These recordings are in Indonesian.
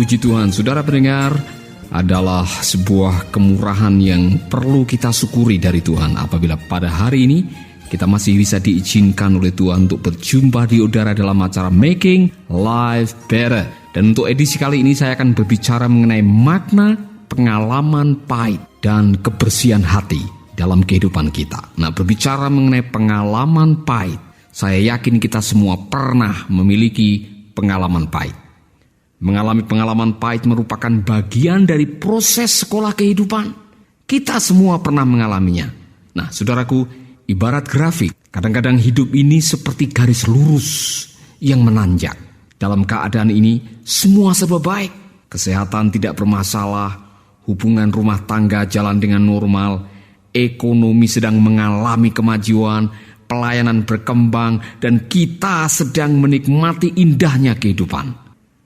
Puji Tuhan, saudara pendengar, adalah sebuah kemurahan yang perlu kita syukuri dari Tuhan apabila pada hari ini kita masih bisa diizinkan oleh Tuhan untuk berjumpa di udara dalam acara Making Life Better. Dan untuk edisi kali ini saya akan berbicara mengenai makna pengalaman pahit dan kebersihan hati dalam kehidupan kita. Nah, berbicara mengenai pengalaman pahit, saya yakin kita semua pernah memiliki pengalaman pahit. Mengalami pengalaman pahit merupakan bagian dari proses sekolah kehidupan. Kita semua pernah mengalaminya. Nah, saudaraku, ibarat grafik, kadang-kadang hidup ini seperti garis lurus yang menanjak. Dalam keadaan ini, semua serba baik. Kesehatan tidak bermasalah, hubungan rumah tangga jalan dengan normal, ekonomi sedang mengalami kemajuan, pelayanan berkembang, dan kita sedang menikmati indahnya kehidupan.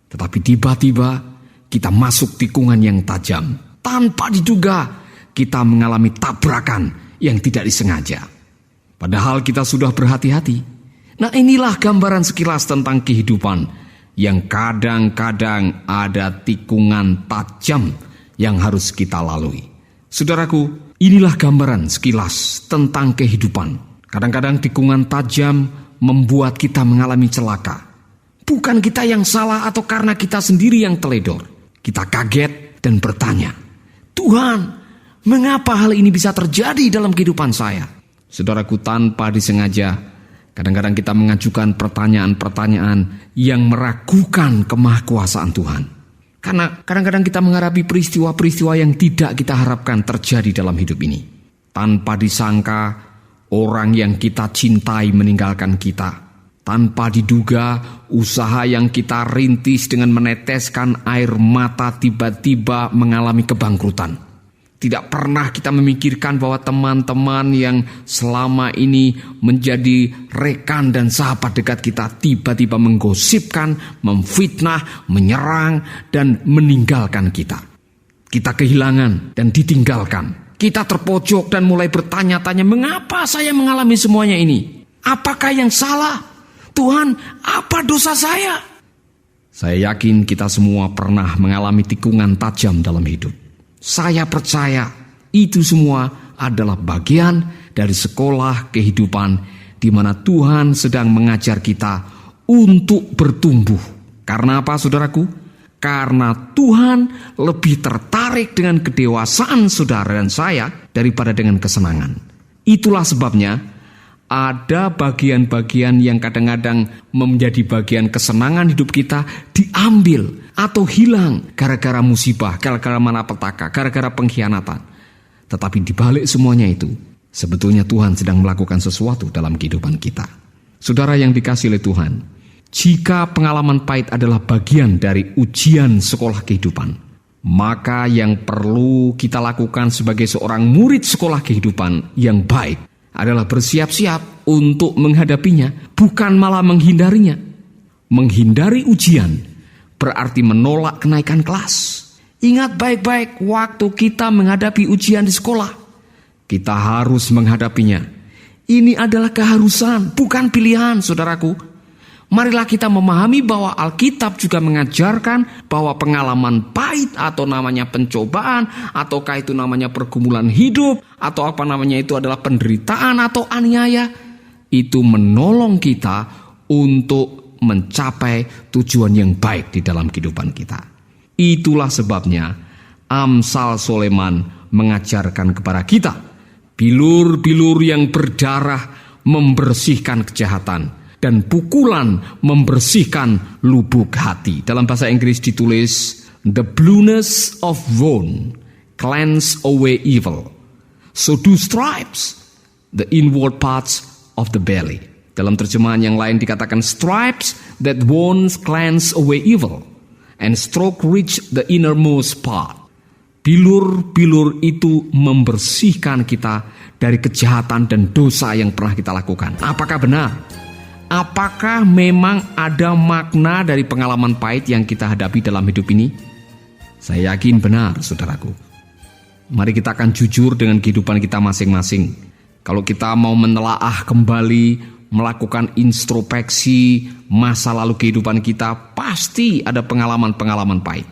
Tetapi tiba-tiba kita masuk tikungan yang tajam. Tanpa diduga kita mengalami tabrakan yang tidak disengaja. Padahal kita sudah berhati-hati. Nah, inilah gambaran sekilas tentang kehidupan yang kadang-kadang ada tikungan tajam yang harus kita lalui. Saudaraku, inilah gambaran sekilas tentang kehidupan. Kadang-kadang tikungan tajam membuat kita mengalami celaka. Bukan kita yang salah atau karena kita sendiri yang teledor. Kita kaget dan bertanya, Tuhan, mengapa hal ini bisa terjadi dalam kehidupan saya? Saudaraku, tanpa disengaja, kadang-kadang kita mengajukan pertanyaan-pertanyaan yang meragukan kemahakuasaan Tuhan. Karena kadang-kadang kita menghadapi peristiwa-peristiwa yang tidak kita harapkan terjadi dalam hidup ini. Tanpa disangka, orang yang kita cintai meninggalkan kita. Tanpa diduga, usaha yang kita rintis dengan meneteskan air mata tiba-tiba mengalami kebangkrutan. Tidak pernah kita memikirkan bahwa teman-teman yang selama ini menjadi rekan dan sahabat dekat kita tiba-tiba menggosipkan, memfitnah, menyerang, dan meninggalkan kita. Kita kehilangan dan ditinggalkan. Kita terpojok dan mulai bertanya-tanya, mengapa saya mengalami semuanya ini? Apakah yang salah? Tuhan, apa dosa saya? Saya yakin kita semua pernah mengalami tikungan tajam dalam hidup. Saya percaya itu semua adalah bagian dari sekolah kehidupan di mana Tuhan sedang mengajar kita untuk bertumbuh. Karena apa, saudaraku? Karena Tuhan lebih tertarik dengan kedewasaan saudara dan saya daripada dengan kesenangan. Itulah sebabnya ada bagian-bagian yang kadang-kadang menjadi bagian kesenangan hidup kita diambil atau hilang gara-gara musibah, gara-gara malapetaka, gara-gara pengkhianatan. Tetapi dibalik semuanya itu, sebetulnya Tuhan sedang melakukan sesuatu dalam kehidupan kita. Saudara yang dikasihi oleh Tuhan, jika pengalaman pahit adalah bagian dari ujian sekolah kehidupan, maka yang perlu kita lakukan sebagai seorang murid sekolah kehidupan yang baik adalah bersiap-siap untuk menghadapinya, bukan malah menghindarinya. Menghindari ujian berarti menolak kenaikan kelas. Ingat baik-baik waktu kita menghadapi ujian di sekolah. Kita harus menghadapinya. Ini adalah keharusan, bukan pilihan, saudaraku. Marilah kita memahami bahwa Alkitab juga mengajarkan bahwa pengalaman pahit atau namanya pencobaan, ataukah itu namanya pergumulan hidup, atau apa namanya itu adalah penderitaan atau aniaya, itu menolong kita untuk mencapai tujuan yang baik di dalam kehidupan kita. Itulah sebabnya Amsal Soleman mengajarkan kepada kita, bilur-bilur yang berdarah membersihkan kejahatan, dan pukulan membersihkan lubuk hati. Dalam bahasa Inggris ditulis, the blueness of wound cleanse away evil. So do stripes, the inward parts of the belly. Dalam terjemahan yang lain dikatakan, stripes that wounds cleanse away evil, and stroke reach the innermost part. Bilur-bilur itu membersihkan kita dari kejahatan dan dosa yang pernah kita lakukan. Apakah benar? Apakah memang ada makna dari pengalaman pahit yang kita hadapi dalam hidup ini? Saya yakin benar, saudaraku. Mari kita akan jujur dengan kehidupan kita masing-masing. Kalau kita mau menelaah kembali, melakukan introspeksi masa lalu kehidupan kita, pasti ada pengalaman-pengalaman pahit.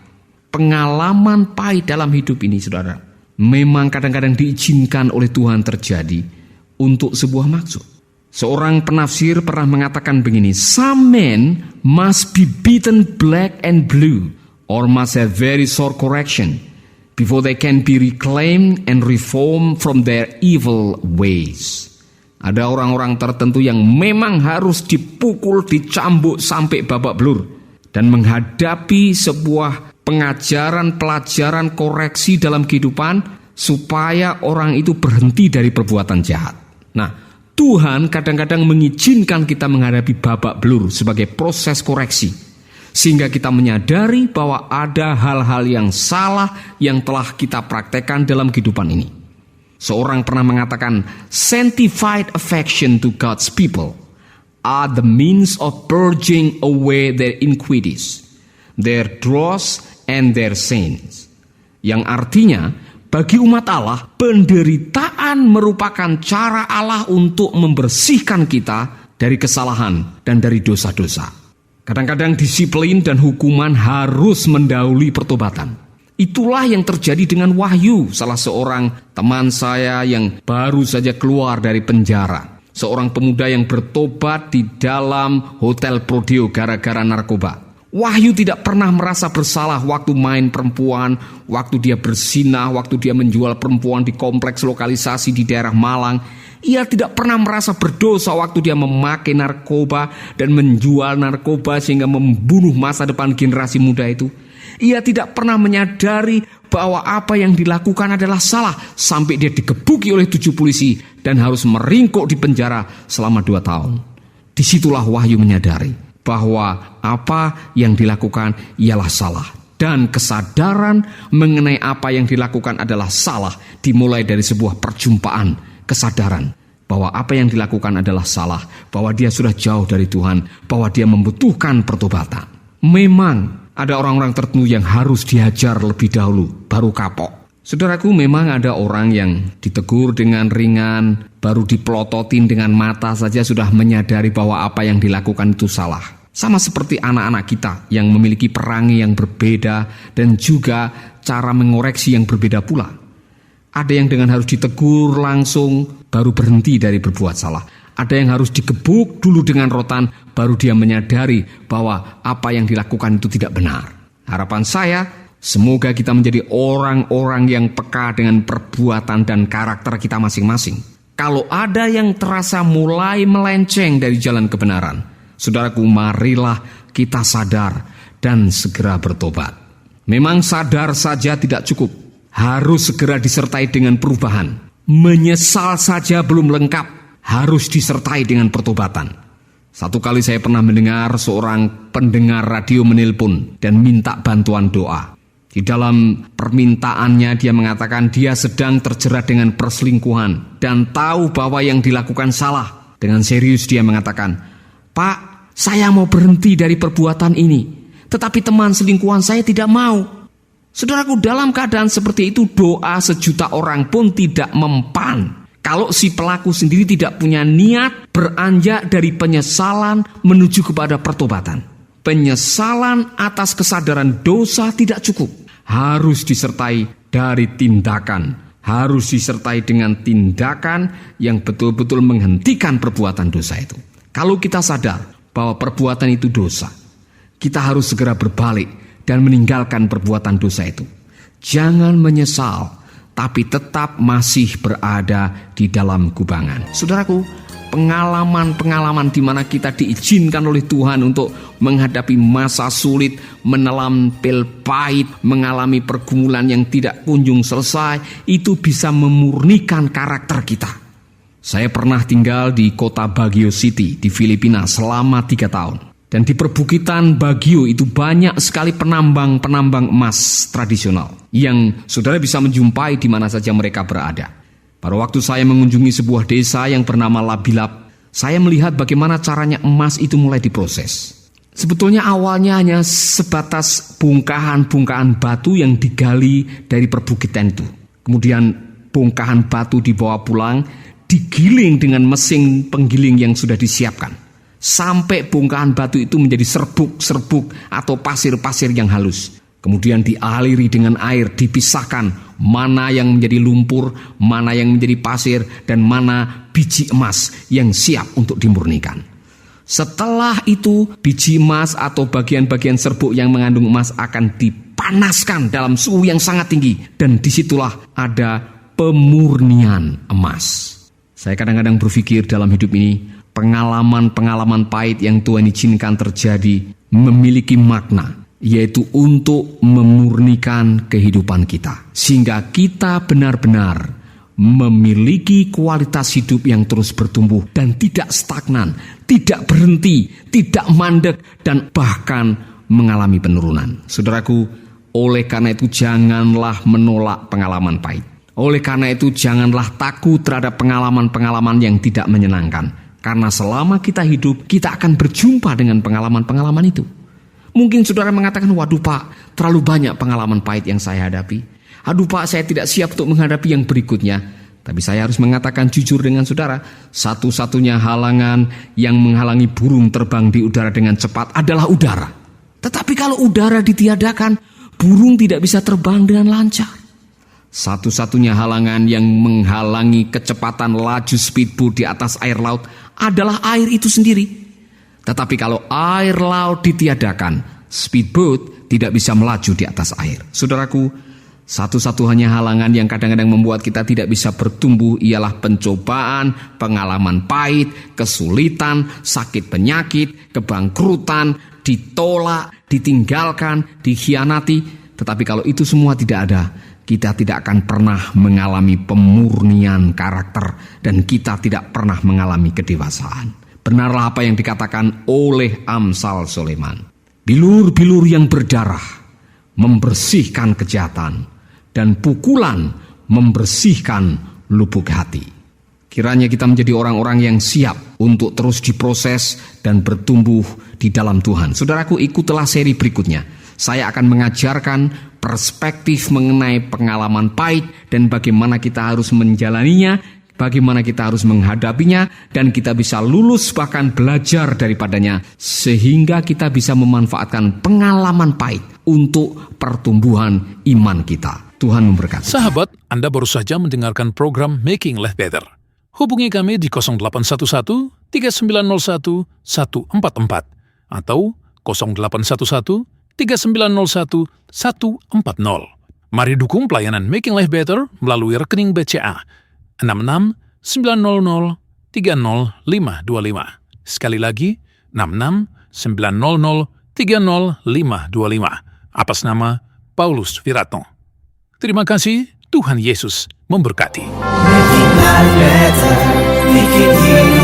pengalaman pahit dalam hidup ini, saudara, memang kadang-kadang diizinkan oleh Tuhan terjadi untuk sebuah maksud. Seorang penafsir pernah mengatakan begini, "Some men must be beaten black and blue or must have very sore correction before they can be reclaimed and reformed from their evil ways." Ada orang-orang tertentu yang memang harus dipukul, dicambuk sampai babak belur dan menghadapi sebuah pengajaran, pelajaran, koreksi dalam kehidupan supaya orang itu berhenti dari perbuatan jahat. Nah, Tuhan kadang-kadang mengizinkan kita menghadapi babak belur sebagai proses koreksi, sehingga kita menyadari bahwa ada hal-hal yang salah yang telah kita praktekkan dalam kehidupan ini. Seorang pernah mengatakan, "Sanctified affection to God's people are the means of purging away their iniquities, their dross, and their sins." Yang artinya, bagi umat Allah, penderitaan merupakan cara Allah untuk membersihkan kita dari kesalahan dan dari dosa-dosa. Kadang-kadang disiplin dan hukuman harus mendahului pertobatan. Itulah yang terjadi dengan Wahyu, salah seorang teman saya yang baru saja keluar dari penjara. Seorang pemuda yang bertobat di dalam hotel Prodeo gara-gara narkoba. Wahyu tidak pernah merasa bersalah waktu main perempuan, waktu dia berzinah, waktu dia menjual perempuan di kompleks lokalisasi di daerah Malang. Ia tidak pernah merasa berdosa waktu dia memakai narkoba dan menjual narkoba sehingga membunuh masa depan generasi muda itu. Ia tidak pernah menyadari bahwa apa yang dilakukan adalah salah sampai dia digebuki oleh 7 polisi dan harus meringkuk di penjara selama 2 tahun. Disitulah Wahyu menyadari bahwa apa yang dilakukan ialah salah. Dan kesadaran mengenai apa yang dilakukan adalah salah dimulai dari sebuah perjumpaan, kesadaran bahwa apa yang dilakukan adalah salah, bahwa dia sudah jauh dari Tuhan, bahwa dia membutuhkan pertobatan. Memang ada orang-orang tertentu yang harus dihajar lebih dahulu, baru kapok. Saudaraku, memang ada orang yang ditegur dengan ringan, baru dipelototin dengan mata saja sudah menyadari bahwa apa yang dilakukan itu salah. Sama seperti anak-anak kita yang memiliki perangai yang berbeda dan juga cara mengoreksi yang berbeda pula. Ada yang dengan harus ditegur langsung, baru berhenti dari berbuat salah. Ada yang harus digebuk dulu dengan rotan, baru dia menyadari bahwa apa yang dilakukan itu tidak benar. Harapan saya, semoga kita menjadi orang-orang yang peka dengan perbuatan dan karakter kita masing-masing. Kalau ada yang terasa mulai melenceng dari jalan kebenaran, saudaraku, marilah kita sadar dan segera bertobat. Memang sadar saja tidak cukup, harus segera disertai dengan perubahan. Menyesal saja belum lengkap, harus disertai dengan pertobatan. Satu kali saya pernah mendengar seorang pendengar radio menelpon dan minta bantuan doa. Di dalam permintaannya dia mengatakan dia sedang terjerat dengan perselingkuhan dan tahu bahwa yang dilakukan salah. Dengan serius dia mengatakan, "Pak, saya mau berhenti dari perbuatan ini, tetapi teman selingkuhan saya tidak mau." Saudaraku, dalam keadaan seperti itu doa sejuta orang pun tidak mempan. Kalau si pelaku sendiri tidak punya niat beranjak dari penyesalan menuju kepada pertobatan. Penyesalan atas kesadaran dosa tidak cukup. Harus disertai dari tindakan. Harus disertai dengan tindakan yang betul-betul menghentikan perbuatan dosa itu. Kalau kita sadar bahwa perbuatan itu dosa, kita harus segera berbalik dan meninggalkan perbuatan dosa itu. Jangan menyesal, tapi tetap masih berada di dalam kubangan. Saudaraku, pengalaman-pengalaman di mana kita diizinkan oleh Tuhan untuk menghadapi masa sulit, menelan pil pahit, mengalami pergumulan yang tidak kunjung selesai, itu bisa memurnikan karakter kita. Saya pernah tinggal di kota Baguio City di Filipina selama 3 tahun. Dan di perbukitan Baguio itu banyak sekali penambang-penambang emas tradisional yang saudara bisa menjumpai di mana saja mereka berada. Pada waktu saya mengunjungi sebuah desa yang bernama Labilap, saya melihat bagaimana caranya emas itu mulai diproses. Sebetulnya awalnya hanya sebatas bongkahan-bongkahan batu yang digali dari perbukitan itu. Kemudian bongkahan batu dibawa pulang, digiling dengan mesin penggiling yang sudah disiapkan. Sampai bongkahan batu itu menjadi serbuk-serbuk atau pasir-pasir yang halus. kemudian dialiri dengan air, dipisahkan mana yang menjadi lumpur, mana yang menjadi pasir, dan mana biji emas yang siap untuk dimurnikan. Setelah itu, biji emas atau bagian-bagian serbuk yang mengandung emas akan dipanaskan dalam suhu yang sangat tinggi, dan disitulah ada pemurnian emas. Saya kadang-kadang berpikir dalam hidup ini, pengalaman-pengalaman pahit yang Tuhan izinkan terjadi memiliki makna, yaitu untuk memurnikan kehidupan kita, sehingga kita benar-benar memiliki kualitas hidup yang terus bertumbuh dan tidak stagnan, tidak berhenti, tidak mandek, dan bahkan mengalami penurunan. Saudaraku, oleh karena itu janganlah menolak pengalaman pahit. Oleh karena itu janganlah takut terhadap pengalaman-pengalaman yang tidak menyenangkan, karena selama kita hidup, kita akan berjumpa dengan pengalaman-pengalaman itu. Mungkin saudara mengatakan, waduh Pak, terlalu banyak pengalaman pahit yang saya hadapi. Aduh Pak, saya tidak siap untuk menghadapi yang berikutnya. Tapi saya harus mengatakan jujur dengan saudara, satu-satunya halangan yang menghalangi burung terbang di udara dengan cepat adalah udara. Tetapi kalau udara ditiadakan, burung tidak bisa terbang dengan lancar. Satu-satunya halangan yang menghalangi kecepatan laju speedboat di atas air laut adalah air itu sendiri. Tetapi kalau air laut ditiadakan, speedboat tidak bisa melaju di atas air. Saudaraku, satu-satunya halangan yang kadang-kadang membuat kita tidak bisa bertumbuh ialah pencobaan, pengalaman pahit, kesulitan, sakit penyakit, kebangkrutan, ditolak, ditinggalkan, dikhianati. Tetapi kalau itu semua tidak ada, kita tidak akan pernah mengalami pemurnian karakter dan kita tidak pernah mengalami kedewasaan. Benarlah apa yang dikatakan oleh Amsal Sulaiman. Bilur-bilur yang berdarah membersihkan kejahatan dan pukulan membersihkan lubuk hati. Kiranya kita menjadi orang-orang yang siap untuk terus diproses dan bertumbuh di dalam Tuhan. Saudaraku, ikutilah seri berikutnya. Saya akan mengajarkan perspektif mengenai pengalaman pahit dan bagaimana kita harus menjalaninya, bagaimana kita harus menghadapinya, dan kita bisa lulus bahkan belajar daripadanya sehingga kita bisa memanfaatkan pengalaman pahit untuk pertumbuhan iman kita. Tuhan memberkati. Sahabat, Anda baru saja mendengarkan program Making Life Better. Hubungi kami di 0811 3901 144 atau 0811 3901 140. Mari dukung pelayanan Making Life Better melalui rekening BCA 66 900 30525. Sekali lagi, 66 900 30525. Atas nama Paulus Wiratno. Terima kasih, Tuhan Yesus memberkati. Making life better, making you